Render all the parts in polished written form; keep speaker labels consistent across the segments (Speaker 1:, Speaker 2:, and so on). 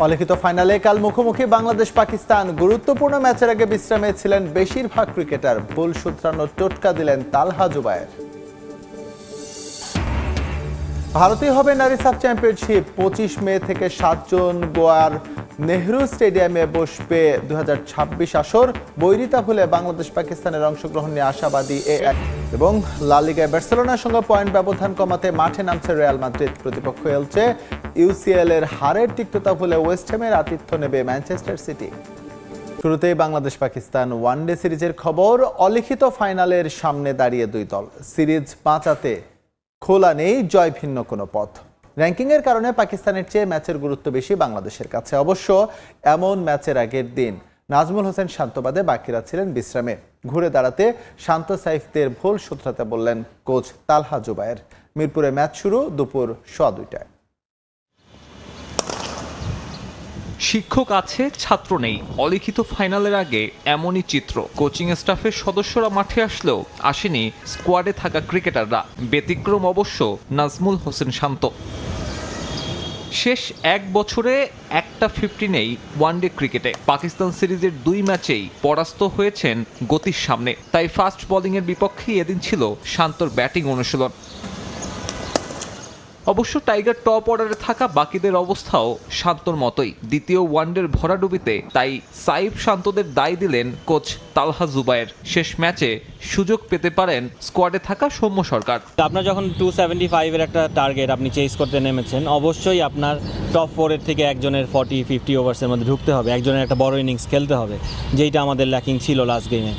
Speaker 1: অলিখিত ফাইনালে কাল মুখোমুখি বাংলাদেশ পাকিস্তান। গুরুত্বপূর্ণ ম্যাচের আগে বিশ্রামে ছিলেন বেশিরভাগ ক্রিকেটার। ভুল শুধরানোর টোটকা দিলেন তালহা জুবায়ের। ভারতীয় হবে নারী সাব চ্যাম্পিয়নশিপ। 25 মে থেকে 7 জুন গোয়ার নেহরু স্টেডিয়ামে বসবে 2026 আসর। বৈরিতা ভুলে বাংলাদেশ পাকিস্তানের অংশগ্রহণ নিয়ে আশাবাদী এবং লা লিগায় বার্সেলোনার সঙ্গে পয়েন্ট ব্যবধান কমাতে মাঠে নামছে রিয়াল মাদ্রিদ। প্রতিপক্ষ এলচে। ইউসিএল এর হারের তিক্ততা ভুলে ওয়েস্ট হ্যামের আতিথ্য নেবে ম্যানচেস্টার সিটি। শুরুতেই বাংলাদেশ পাকিস্তান ওয়ানডে সিরিজের খবর। অলিখিত ফাইনালের সামনে দাঁড়িয়ে দুই দল। সিরিজ বাঁচাতে খোলা নেই জয় ভিন্ন কোনো পথ। র্যাঙ্কিংয়ের কারণে পাকিস্তানের চেয়ে ম্যাচের গুরুত্ব বেশি বাংলাদেশের কাছে। অবশ্য এমন ম্যাচের আগের দিন নাজমুল হোসেন শান্তবাদে বাকিরা ছিলেন বিশ্রামে। ঘুরে দাঁড়াতে শান্ত সাইফদের ভুল শুধরাতে বললেন কোচ তালহা জুবায়ের। মিরপুরে ম্যাচ শুরু দুপুর 2:15।
Speaker 2: শিক্ষক আছে, ছাত্র নেই। অলিখিত ফাইনালের আগে এমনই চিত্র। কোচিং স্টাফের সদস্যরা মাঠে আসলেও আসেনি স্কোয়াডে থাকা ক্রিকেটাররা। ব্যতিক্রম অবশ্য নাজমুল হোসেন শান্ত। শেষ এক বছরে একটা 50 নেই ওয়ানডে ক্রিকেটে। পাকিস্তান সিরিজের 2 ম্যাচেই পরাস্ত হয়েছেন গতির সামনে। তাই ফাস্ট বোলিংয়ের বিপক্ষেই এদিন ছিল শান্তর ব্যাটিং অনুশীলন। অবশ্য টাইগার টপ অর্ডারে থাকা বাকিদের অবস্থাও শান্তর মতোই। দ্বিতীয় ওয়ানডের ভরাডুবিতে তাই সাইফ শান্তদের দায় দিলেন কোচ তালহা জুবায়ের। শেষ ম্যাচে সুযোগ পেতে পারেন স্কোয়াডে থাকা সৌম্য সরকার।
Speaker 3: আপনার যখন 275 এর একটা টার্গেট আপনি চেস করতে নেমেছেন, অবশ্যই আপনার টপ 4 এর থেকে একজনের 40-50 ওভার্সের মধ্যে ঢুকতে হবে, একজনের একটা বড় ইনিংস খেলতে হবে, যেইটা আমাদের ল্যাকিং ছিল লাস্ট গেমে।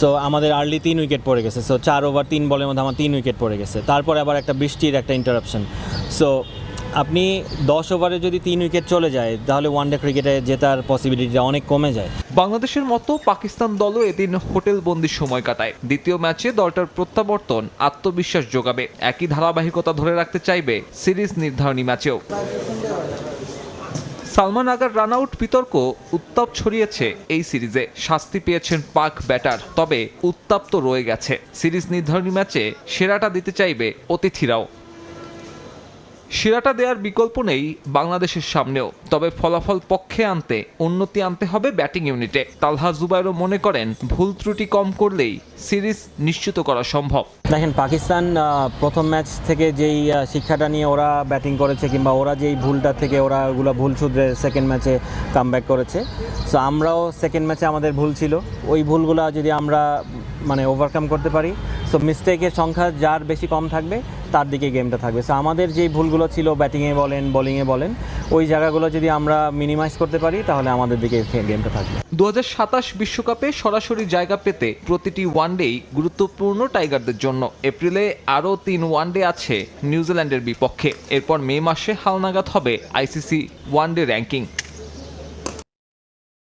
Speaker 3: সো আমাদের আর্লি 3 উইকেট পড়ে গেছে। সো 4 ওভার 3 বলের মধ্যে আমার 3 উইকেট পড়ে গেছে। তারপরে আবার একটা বৃষ্টির একটা ইন্টারাপশন। সো আপনি 10 ওভারে যদি 3 উইকেট চলে যায় তাহলে ওয়ানডে ক্রিকেটে জেতার পসিবিলিটিটা অনেক কমে যায়।
Speaker 2: বাংলাদেশের মতো পাকিস্তান দলও এদিন হোটেল বন্দির সময় কাটায়। দ্বিতীয় ম্যাচে দলটার প্রত্যাবর্তন আত্মবিশ্বাস যোগাবে। একই ধারাবাহিকতা ধরে রাখতে চাইবে সিরিজ নির্ধারণী ম্যাচেও। সালমান আগার রানআউট বিতর্ক উত্তাপ ছড়িয়েছে এই সিরিজে। শাস্তি পেয়েছেন পাক ব্যাটার, তবে উত্তাপ তো রয়ে গেছে। সিরিজ নির্ধারণী ম্যাচে সেরাটা দিতে চাইবে অতিথিরাও। সেরাটা দেওয়ার বিকল্প নেই বাংলাদেশের সামনেও, তবে ফলাফল পক্ষে আনতে উন্নতি আনতে হবে ব্যাটিং ইউনিটে। তালহা জুবায়েরও মনে করেন ভুল ত্রুটি কম করলেই সিরিজ নিশ্চিত করা সম্ভব।
Speaker 3: দেখেন, পাকিস্তান প্রথম ম্যাচ থেকে যেই শিক্ষাটা নিয়ে ওরা ব্যাটিং করেছে, কিংবা ওরা যেই ভুলটা থেকে ওরা ওগুলো ভুল শুধরে সেকেন্ড ম্যাচে কামব্যাক করেছে। সো আমরাও সেকেন্ড ম্যাচে আমাদের ভুল ছিল, ওই ভুলগুলো যদি আমরা ওভারকাম করতে পারি, সো মিস্টেকের সংখ্যা যার বেশি কম থাকবে তার দিকে গেমটা থাকবে। সো আমাদের যেই ভুলগুলো ছিল ব্যাটিংয়ে বলেন বোলিংয়ে বলেন, ওই জায়গাগুলো যদি আমরা মিনিমাইজ করতে পারি তাহলে আমাদের দিকে গেমটা থাকবে।
Speaker 2: 2027 বিশ্বকাপে সরাসরি জায়গা পেতে প্রতিটি ওয়ানডেই গুরুত্বপূর্ণ টাইগারদের জন্য। এপ্রিলে আরও 3 ওয়ানডে আছে নিউজিল্যান্ডের বিপক্ষে। এরপর মে মাসে হালনাগাদ হবে আইসিসি ওয়ানডে র্যাঙ্কিং।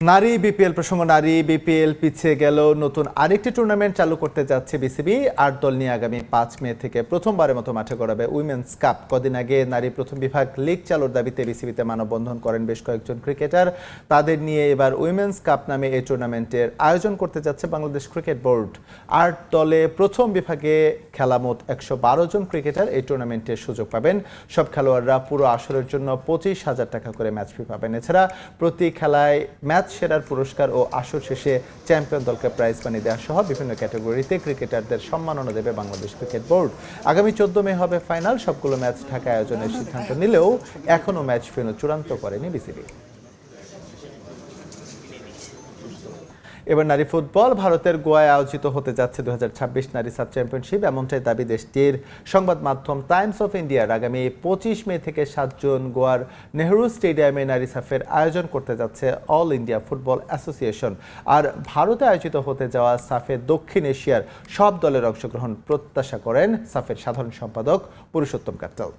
Speaker 1: নারী বিপিএল প্রসঙ্গ। নারী বিপিএল পিছিয়ে গেল। নতুন আরেকটি টুর্নামেন্ট চালু করতে যাচ্ছে বিসিবি। 8 দল নিয়ে আগামী 5 মে থেকে প্রথমবারের মতো মাঠে গড়াবে উইমেন্স কাপ। কদিন আগে নারী প্রথম বিভাগ লিগ চালুর দাবিতে বিসিবিতে মানববন্ধন করেন বেশ কয়েকজন ক্রিকেটার। তাদের নিয়ে এবার উইমেন্স কাপ নামে এই টুর্নামেন্টের আয়োজন করতে যাচ্ছে বাংলাদেশ ক্রিকেট বোর্ড। 8 দলে প্রথম বিভাগে খেলা মোট 112 জন ক্রিকেটার এই টুর্নামেন্টের সুযোগ পাবেন। সব খেলোয়াড়রা পুরো আসরের জন্য 25,000 টাকা করে ম্যাচ ফি পাবেন। এছাড়া প্রতি খেলায় ম্যাচ সেরার পুরস্কার ও আসর শেষে চ্যাম্পিয়ন দলকে প্রাইজ মানি দেওয়া সহ বিভিন্ন ক্যাটাগরিতে ক্রিকেটারদের সম্মাননা দেবে বাংলাদেশ ক্রিকেট বোর্ড। আগামী 14 মে হবে ফাইনাল। সবগুলো ম্যাচ ঢাকায় আয়োজনের সিদ্ধান্ত নিলেও এখনও ম্যাচ ভেন্যু চূড়ান্ত করেনি বিসিবি। এবার নারী ফুটবল। ভারতের গোয়ায় আয়োজিত হতে যাচ্ছে 2026 নারী সাব চ্যাম্পিয়নশিপ। এমনটাই দাবি দেশটির সংবাদ মাধ্যম টাইমস অফ ইন্ডিয়ার। আগামী 25 মে থেকে 7 জুন গোয়ার নেহরু স্টেডিয়ামে নারী সাফের আয়োজন করতে যাচ্ছে অল ইন্ডিয়া ফুটবল অ্যাসোসিয়েশন। আর ভারতে আয়োজিত হতে যাওয়া সাফে দক্ষিণ এশিয়ার সব দলের অংশগ্রহণ প্রত্যাশা করেন সাফের সাধারণ সম্পাদক পুরুষোত্তম কাট্টাল।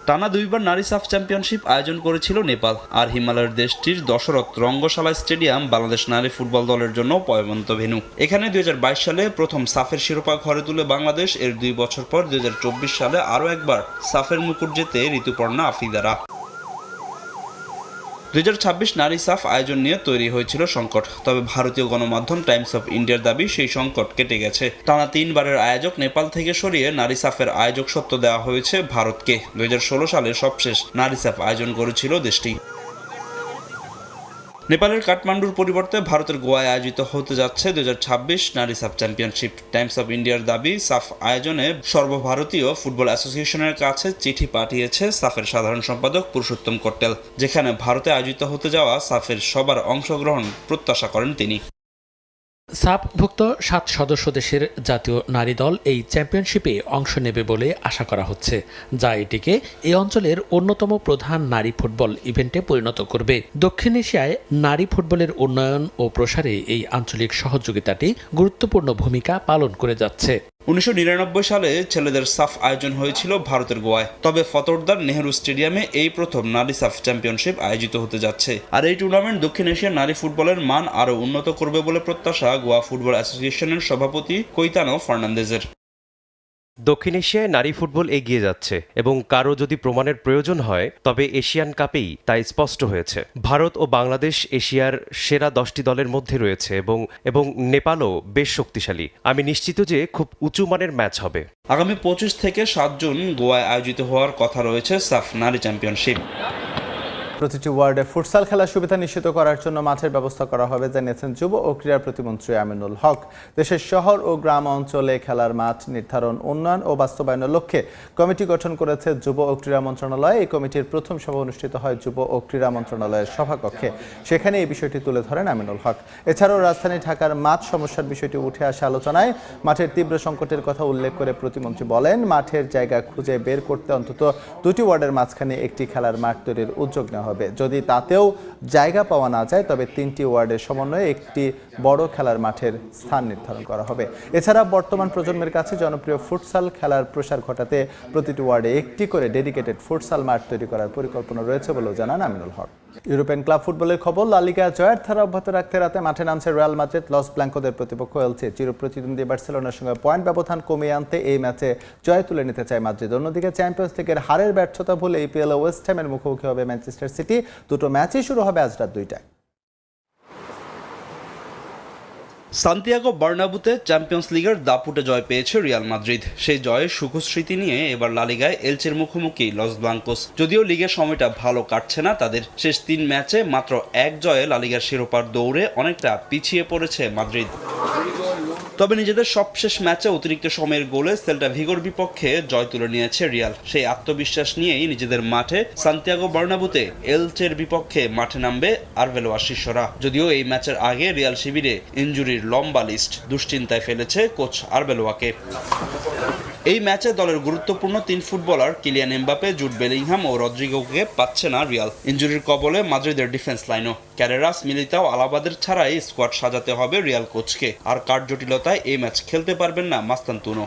Speaker 4: টানা 2 বার নারী সাফ চ্যাম্পিয়নশিপ আয়োজন করেছিল নেপাল। আর হিমালয়ের দেশটির দশরথ রঙ্গশালা স্টেডিয়াম বাংলাদেশ নারী ফুটবল দলের জন্য পয়বন্ত ভেন্যু। এখানে 2022 সালে প্রথম সাফের শিরোপা ঘরে তুলে বাংলাদেশ। এর 2 বছর পর 2024 সালে আরও একবার সাফের মুকুট জেতে ঋতুপর্ণা আফিদারা। 2026 নারী সাফ আয়োজন নিয়ে তৈরি হয়েছিল সংকট, তবে ভারতীয় গণমাধ্যম টাইমস অফ ইন্ডিয়ার দাবি সেই সংকট কেটে গেছে। টানা 3 বারের আয়োজক নেপাল থেকে সরিয়ে নারী সাফের আয়োজক সত্ত্ব দেওয়া হয়েছে ভারতকে। 2016 সালে সবশেষ নারী সাফ আয়োজন করেছিল দেশটি। নেপালের কাঠমান্ডুর পরিবর্তে ভারতের গোয়ায় আয়োজিত হতে যাচ্ছে 2026 নারী সাফ চ্যাম্পিয়নশিপ। টাইমস অফ ইন্ডিয়ার দাবি, সাফ আয়োজনে সর্বভারতীয় ফুটবল অ্যাসোসিয়েশনের কাছে চিঠি পাঠিয়েছে সাফের সাধারণ সম্পাদক পুরুষোত্তম কট্টেল, যেখানে ভারতে আয়োজিত হতে যাওয়া সাফের সবার অংশগ্রহণ প্রত্যাশা করেন তিনি।
Speaker 5: সাফভুক্ত 7 সদস্য দেশের জাতীয় নারী দল এই চ্যাম্পিয়নশিপে অংশ নেবে বলে আশা করা হচ্ছে, যা এটিকে এই অঞ্চলের অন্যতম প্রধান নারী ফুটবল ইভেন্টে পরিণত করবে। দক্ষিণ এশিয়ায় নারী ফুটবলের উন্নয়ন ও প্রসারে এই আঞ্চলিক সহযোগিতাটি গুরুত্বপূর্ণ ভূমিকা পালন করে যাচ্ছে।
Speaker 4: 1999 সালে ছেলেদের সাফ আয়োজন হয়েছিল ভারতের গোয়ায়, তবে ফতোরদার নেহরু স্টেডিয়ামে এই প্রথম নারী সাফ চ্যাম্পিয়নশিপ আয়োজিত হতে যাচ্ছে। আর এই টুর্নামেন্ট দক্ষিণ এশিয়ার নারী ফুটবলের মান আরও উন্নত করবে বলে প্রত্যাশা গোয়া ফুটবল অ্যাসোসিয়েশনের সভাপতি কৈতানো ফার্নান্দেজের।
Speaker 6: দক্ষিণ এশিয়ায় নারী ফুটবল এগিয়ে যাচ্ছে এবং কারো যদি প্রমাণের প্রয়োজন হয় তবে এশিয়ান কাপেই তাই স্পষ্ট হয়েছে। ভারত ও বাংলাদেশ এশিয়ার সেরা 10টি দলের মধ্যে রয়েছে এবং নেপালও বেশ শক্তিশালী। আমি নিশ্চিত যে খুব উঁচু মানের ম্যাচ হবে।
Speaker 4: আগামী 25 থেকে 7 জুন গোয়ায় আয়োজিত হওয়ার কথা রয়েছে সাফ নারী চ্যাম্পিয়নশিপ।
Speaker 1: প্রতিটি ওয়ার্ডে ফুটসাল খেলার সুবিধা নিশ্চিত করার জন্য মাঠের ব্যবস্থা করা হবে, জানিয়েছেন যুব ও ক্রীড়া প্রতিমন্ত্রী আমিনুল হক। দেশের শহর ও গ্রাম অঞ্চলে খেলার মাঠ নির্ধারণ, উন্নয়ন ও বাস্তবায়নের লক্ষ্যে কমিটি গঠন করেছে যুব ও ক্রীড়া মন্ত্রণালয়। এই কমিটির প্রথম সভা অনুষ্ঠিত হয় যুব ও ক্রীড়া মন্ত্রণালয়ের সভাকক্ষে। সেখানে এই বিষয়টি তুলে ধরেন আমিনুল হক। এছাড়াও রাজধানী ঢাকার মাঠ সমস্যার বিষয়টি উঠে আসে আলোচনায়। মাঠের তীব্র সংকটের কথা উল্লেখ করে প্রতিমন্ত্রী বলেন, মাঠের জায়গা খুঁজে বের করতে অন্তত 2টি ওয়ার্ডের মাঝখানে একটি খেলার মাঠ তৈরির উদ্যোগ নেওয়া হবে। যদি তাতেও জায়গা পাওয়া না যায় তবে 3টি ওয়ার্ডের সমন্বয়ে একটি বড় খেলার মাঠের স্থান নির্ধারণ করা হবে। এছাড়া বর্তমান প্রজন্মের কাছে জনপ্রিয় ফুটসাল খেলার প্রসার ঘটাতে প্রতিটি ওয়ার্ডে একটি করে ডেডিকেটেড ফুটসাল মাঠ তৈরি করার পরিকল্পনা রয়েছে বলেও জানান আমিনুল হক। ইউরোপিয়ান ক্লাব ফুটবলের খবর, লা লিগা জয়ের ধারা অব্যাহত রাখতে রাতে মাঠে নামছে রিয়াল মাদ্রিদ। লস ব্ল্যাঙ্কোদের প্রতিপক্ষ এলচে চিরপ্রতিদ্বন্দ্বী বার্সেলোনার সঙ্গে পয়েন্ট ব্যবধান কমিয়ে আনতে এই ম্যাচে জয় তুলে নিতে চায় মাদ্রিদ। অন্যদিকে চ্যাম্পিয়ন্স লিগের হারের ব্যর্থতা ভুলে ইপিএল ওয়েস্ট হ্যামের মুখোমুখি হবে ম্যানচেস্টার সিটি। দুটো ম্যাচই শুরু হবে আজ রাত 2টায়।
Speaker 4: সান্তিয়াগো বার্নাবুতে চ্যাম্পিয়ন্স লিগের দাপুটে জয় পেয়েছে রিয়াল মাদ্রিদ। সেই জয়ের সুখস্মৃতি নিয়ে এবার লা লিগায় এলচের মুখোমুখি লস ব্লাঙ্কোস। যদিও লিগের সময়টা ভালো কাটছে না তাদের। শেষ 3 ম্যাচে মাত্র 1 জয়ে লা লিগার শিরোপার দৌড়ে অনেকটা পিছিয়ে পড়েছে মাদ্রিদ। তবে নিজেদের সবশেষ ম্যাচে অতিরিক্ত সময়ের গোলে সেল্টা ভিগোর বিপক্ষে জয় তুলে নিয়েছে রিয়াল। সেই আত্মবিশ্বাস নিয়েই নিজেদের মাঠে সান্তিয়াগো বার্নাবুতে এলচের বিপক্ষে মাঠে নামবে আরবেলোয়া শিষ্যরা। যদিও এই ম্যাচের আগে রিয়াল শিবিরে ইনজুরির লম্বা লিস্ট দুশ্চিন্তায় ফেলেছে কোচ আরবেলোয়াকে। এই ম্যাচে দলের গুরুত্বপূর্ণ 3 footballer Kylian Mbappe, Jude Bellingham ও রদ্রিগোকে পাচ্ছে না রিয়াল। ইনজুরির কবলে মাদ্রিদের ডিফেন্স লাইনও। ক্যারেরাস, মিলিতাও, আলাবাদের ছাড়াই স্কোয়াড সাজাতে হবে রিয়াল কোচকে। আর কার জটিলতায় এই ম্যাচ খেলতে পারবেন না Mastantuono.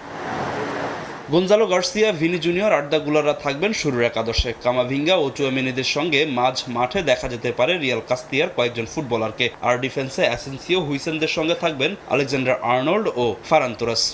Speaker 4: Gonzalo Garcia, Vini Junior, Arda গুলাররা থাকবেন শুরুর একাদশে। কামাভিঙ্গা ও চুয়ামেনিদের সঙ্গে মাঝ মাঠে দেখা যেতে পারে রিয়াল কাস্তিয়ার কয়েকজন ফুটবলারকে। আর ডিফেন্সে অ্যাসেন্সিও, হুইসেনদের সঙ্গে থাকবেন আলেকজান্ডার আর্নল্ড ও ফারান তোরাস।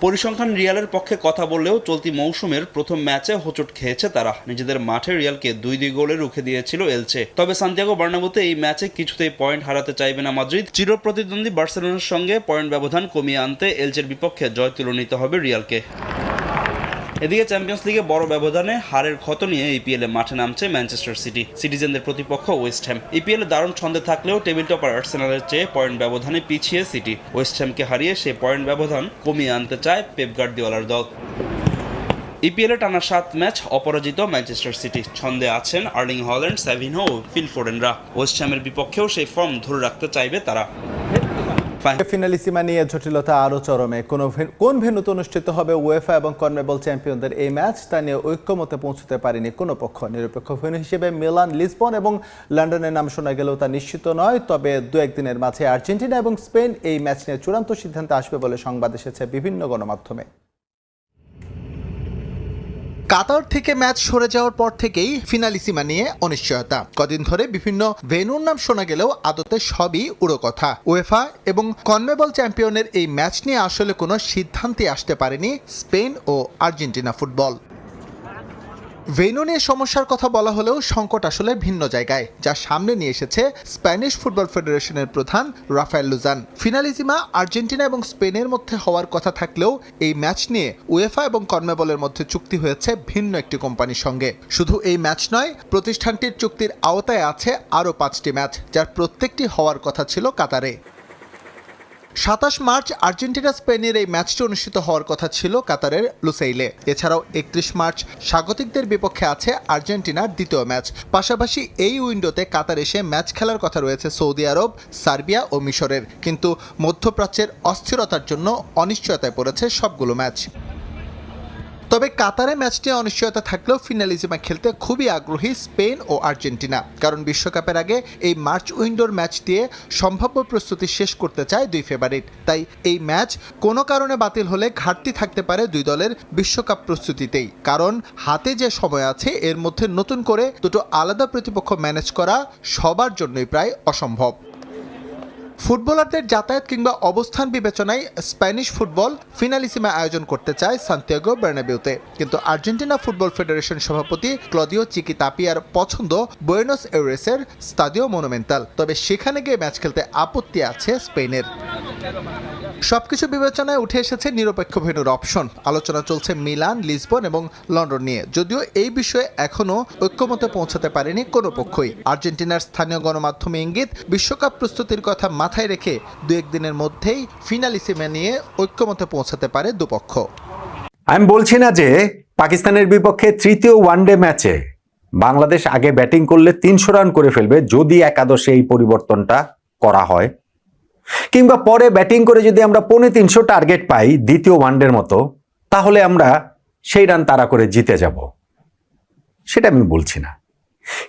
Speaker 4: পরিসংখ্যান রিয়ালের পক্ষে কথা বললেও চলতি মৌসুমের প্রথম ম্যাচে হোঁচট খেয়েছে তারা। নিজেদের মাঠে রিয়ালকে 2-2 গোলে রুখে দিয়েছিল এলচে। তবে সান্তিয়াগো বার্নাবুতে এই ম্যাচে কিছুতেই পয়েন্ট হারাতে চাইবে না মাদ্রিদ। চিরপ্রতিদ্বন্দ্বী বার্সেলোনার সঙ্গে পয়েন্ট ব্যবধান কমিয়ে আনতে এলচের বিপক্ষে জয় তুলে নিতে হবে রিয়ালকে। এদিকে চ্যাম্পিয়ন্স লিগে বড় ব্যবধানে হারের ক্ষত নিয়ে ইপিএলে মাঠে নামছে ম্যানচেস্টার সিটি। সিটিজেনদের প্রতিপক্ষ ওয়েস্ট হ্যাম। ইপিএলে দারুণ ছন্দে থাকলেও টেবিল টপার আর্সেনালের চেয়ে পয়েন্ট ব্যবধানে পিছিয়ে সিটি। ওয়েস্ট হ্যামকে হারিয়ে সেই পয়েন্ট ব্যবধান কমিয়ে আনতে চায় পেপ গার্দিওলার দল। ইপিএলে টানা 7 ম্যাচ অপরাজিত ম্যানচেস্টার সিটি। ছন্দে আছেন আর্লিং হল্যান্ড, স্যাভিনহো ও ফিল ফোডেনরা। ওয়েস্ট হ্যামের বিপক্ষেও সেই ফর্ম ধরে রাখতে চাইবে তারা।
Speaker 1: ফিনালিসিমা নিয়ে জটিলতা আরও চরমে। কোন ভেন্যুতে অনুষ্ঠিত হবে উয়েফা এবং কনমেবল চ্যাম্পিয়নদের এই ম্যাচ, তা নিয়ে ঐক্যমতে পৌঁছতে পারেনি কোনো পক্ষ। নিরপেক্ষ ভেন্যু হিসেবে মিলান, লিসবন এবং লন্ডনের নাম শোনা গেলেও তা নিশ্চিত নয়। তবে 2-1 দিনের মাঝে আর্জেন্টিনা এবং স্পেন এই ম্যাচ নিয়ে চূড়ান্ত সিদ্ধান্তে আসবে বলে সংবাদ এসেছে বিভিন্ন গণমাধ্যমে। কাতার থেকে ম্যাচ সরে যাওয়ার পর থেকেই ফিনালিসিমা নিয়ে অনিশ্চয়তা। কদিন ধরে বিভিন্ন ভেন্যুর নাম শোনা গেলেও আদতে সবই উড়ো কথা। উয়েফা এবং কনমেবল চ্যাম্পিয়নের এই ম্যাচ নিয়ে আসলে কোনো সিদ্ধান্তে আসতে পারেনি স্পেন ও আর্জেন্টিনা ফুটবল। ভেন্যু নিয়ে সমস্যার কথা বলা হলেও সংকট আসলে ভিন্ন জায়গায়, যা সামনে নিয়ে এসেছে স্প্যানিশ ফুটবল ফেডারেশনের প্রধান রাফায়েল লুজান। ফিনালিজিমা আর্জেন্টিনা এবং স্পেনের মধ্যে হওয়ার কথা থাকলেও এই ম্যাচ নিয়ে উয়েফা এবং কনমেবলের মধ্যে চুক্তি হয়েছে ভিন্ন একটি কোম্পানির সঙ্গে। শুধু এই ম্যাচ নয়, প্রতিষ্ঠানটির চুক্তির আওতায় আছে আরও 5টি ম্যাচ, যার প্রত্যেকটি হওয়ার কথা ছিল কাতারে। 27 মার্চ আর্জেন্টিনা স্পেনের এই ম্যাচটি অনুষ্ঠিত হওয়ার কথা ছিল কাতারের লুসাইলে। এছাড়াও 31 মার্চ স্বাগতিকদের বিপক্ষে আছে আর্জেন্টিনার দ্বিতীয় ম্যাচ। পাশাপাশি এই উইন্ডোতে কাতার এসে ম্যাচ খেলার কথা রয়েছে সৌদি আরব, সার্বিয়া ও মিশরের। কিন্তু মধ্যপ্রাচ্যের অস্থিরতার জন্য অনিশ্চয়তায় পড়েছে সবগুলো ম্যাচ। তবে কাতারে ম্যাচটি অনিশ্চয়তা থাকলেও ফিনালিজিমা খেলতে খুবই আগ্রহী স্পেন ও আর্জেন্টিনা, কারণ বিশ্বকাপের আগে এই মার্চ উইন্ডোর ম্যাচ দিয়ে সম্ভাব্য প্রস্তুতি শেষ করতে চায় দুই ফেভারিট। তাই এই ম্যাচ কোনো কারণে বাতিল হলে ঘাটতি থাকতে পারে দুই দলের বিশ্বকাপ প্রস্তুতিতেই, কারণ হাতে যে সময় আছে এর মধ্যে নতুন করে দুটো আলাদা প্রতিপক্ষ ম্যানেজ করা সবার জন্যই প্রায় অসম্ভব। ফুটবলারদের যাতায়াত কিংবা অবস্থান বিবেচনায় স্প্যানিশ ফুটবল ফিনালিসিমা আয়োজন করতে চায় সান্তিয়াগো বার্নাবেউতে, কিন্তু আর্জেন্টিনা ফুটবল ফেডারেশন সভাপতি ক্লদিও চিকি তাপিয়ার পছন্দ বুয়েনোস এইরেসের স্তাদিও মনুমেন্টাল। তবে সেখানে গিয়ে ম্যাচ খেলতে আপত্তি আছে স্পেনের। সবকিছু বিবেচনায় উঠে এসেছে নিরপেক্ষ ভেন্যুর অপশন। আলোচনা চলছে মিলান, লিসবন এবং লন্ডন নিয়ে, যদিও এই বিষয়ে এখনও ঐক্যমতে পৌঁছাতে পারেনি কোনো পক্ষই। আর্জেন্টিনার স্থানীয় গণমাধ্যমে ইঙ্গিত, বিশ্বকাপ প্রস্তুতির কথা মাথায় রেখে 2-1 দিনের মধ্যেই ফিনালিসিমা নিয়ে ঐক্যমতে পৌঁছাতে পারে দুপক্ষ।
Speaker 7: আমি বলছি না যে পাকিস্তানের বিপক্ষে তৃতীয় ওয়ানডে ম্যাচে বাংলাদেশ আগে ব্যাটিং করলে 300 রান করে ফেলবে যদি একাদশে এই পরিবর্তনটা করা হয়, কিংবা পরে ব্যাটিং করে যদি আমরা 350 টার্গেট পাই দ্বিতীয় ওয়ানডের মতো, তাহলে আমরা সেই রান তাড়া করে জিতে যাব, সেটা আমি বলছি না।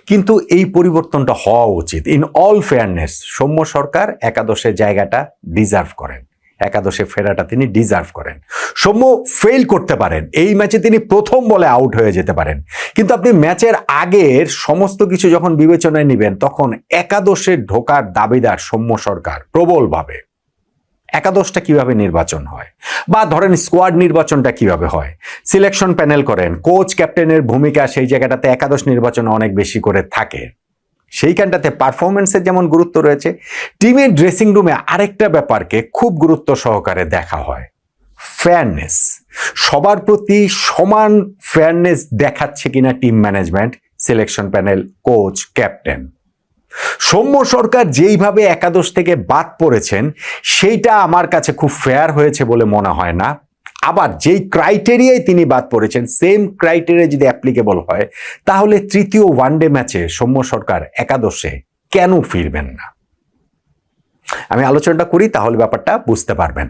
Speaker 7: কিন্তু এই পরিবর্তনটা হওয়া উচিত। ইন অল ফেয়ারনেস, সৌম্য সরকার একাদশের জায়গাটা ডিজার্ভ করেন, একাদশে ফেরাটা তিনি ডিজার্ভ করেন। সৌম্য ফেল করতে পারেন, এই ম্যাচে তিনি প্রথম বলে আউট হয়ে যেতে পারেন, কিন্তু আপনি ম্যাচের আগের সমস্ত কিছু যখন বিবেচনায় নেবেন তখন একাদশে ঢোকার দাবিদার সৌম্য সরকার প্রবলভাবে। একাদশটা কিভাবে নির্বাচন হয়, বা ধরেন স্কোয়াড নির্বাচনটা কিভাবে হয়, সিলেকশন প্যানেল করেন, কোচ ক্যাপ্টেনের ভূমিকা সেই জায়গাটাতে একাদশ নির্বাচনে অনেক বেশি করে থাকে। সেইখানটাতে পারফরমেন্সের যেমন গুরুত্ব রয়েছে, টিমের ড্রেসিং রুমে আরেকটা ব্যাপারকে খুব গুরুত্ব সহকারে দেখা হয়, ফেয়ারনেস। সবার প্রতি সমান ফেয়ারনেস দেখাচ্ছে কিনা team management, selection panel, coach, captain. Soumya Sarkar যেইভাবে একাদশ থেকে বাদ পড়েছেন সেইটা আমার কাছে খুব ফেয়ার হয়েছে বলে মনে হয় না। আবার যেই ক্রাইটেরিয়ায় তিনি বাদ পড়েছেন সেম ক্রাইটেরিয়া যদি অ্যাপ্লিকেবল হয়, তাহলে তৃতীয় ওয়ানডে ম্যাচে সৌম্য সরকার একাদশে কেন ফিরবেন না? আমি আলোচনাটা করি, তাহলে ব্যাপারটা বুঝতে পারবেন।